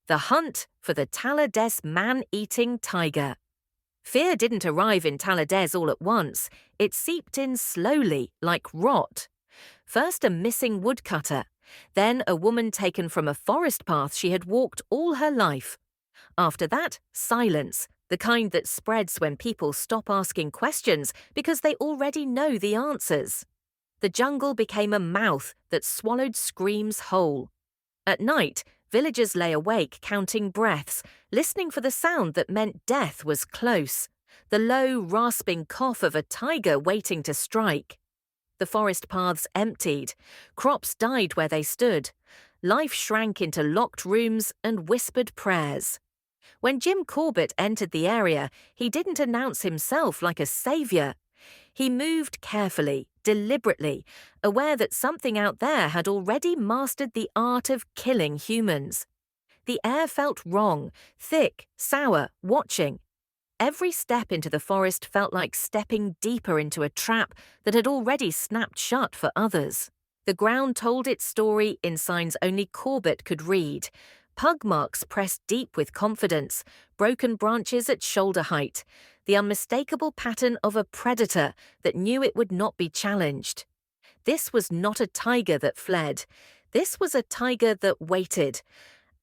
The hunt for the Talla Des Man-eating tiger. Fear didn't arrive in Talla Des all at once. It seeped in slowly, like rot. First a missing woodcutter, then a woman taken from a forest path she had walked all her life. After that, silence, the kind that spreads when people stop asking questions because they already know the answers. The jungle became a mouth that swallowed screams whole. At night, villagers lay awake counting breaths, listening for the sound that meant death was close, the low, rasping cough of a tiger waiting to strike. The forest paths emptied, crops died where they stood, life shrank into locked rooms and whispered prayers. When Jim Corbett entered the area, he didn't announce himself like a savior. He moved carefully, deliberately, aware that something out there had already mastered the art of killing humans. The air felt wrong, thick, sour, watching. Every step into the forest felt like stepping deeper into a trap that had already snapped shut for others. The ground told its story in signs only Corbett could read. Pug marks pressed deep with confidence, broken branches at shoulder height, the unmistakable pattern of a predator that knew it would not be challenged. This was not a tiger that fled. This was a tiger that waited.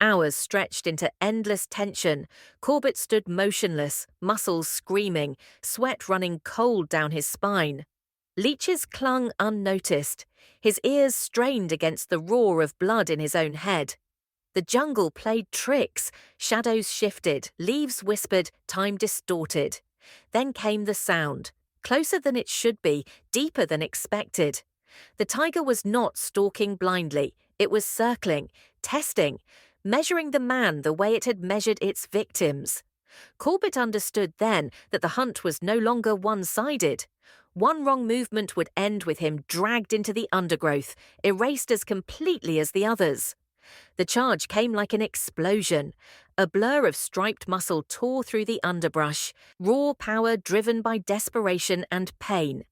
Hours stretched into endless tension. Corbett stood motionless, muscles screaming, sweat running cold down his spine. Leeches clung unnoticed, his ears strained against the roar of blood in his own head. The jungle played tricks. Shadows shifted, leaves whispered, time distorted. Then came the sound, closer than it should be, deeper than expected. The tiger was not stalking blindly. It was circling, testing, measuring the man the way it had measured its victims. Corbett understood then that the hunt was no longer one-sided. One wrong movement would end with him dragged into the undergrowth, erased as completely as the others. The charge came like an explosion. A blur of striped muscle tore through the underbrush, raw power driven by desperation and pain.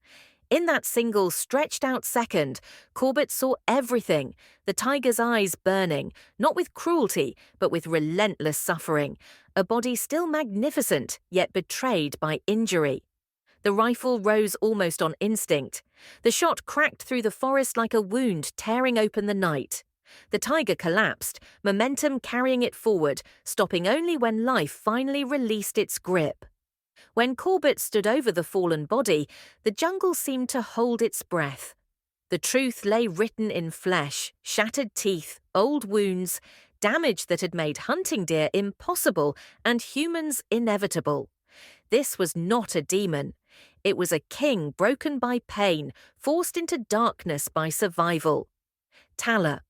In that single, stretched-out second, Corbett saw everything, the tiger's eyes burning, not with cruelty, but with relentless suffering, a body still magnificent, yet betrayed by injury. The rifle rose almost on instinct. The shot cracked through the forest like a wound tearing open the night. The tiger collapsed, momentum carrying it forward, stopping only when life finally released its grip. When Corbett stood over the fallen body, the jungle seemed to hold its breath. The truth lay written in flesh, shattered teeth, old wounds, damage that had made hunting deer impossible and humans inevitable. This was not a demon. It was a king broken by pain, forced into darkness by survival. Talla,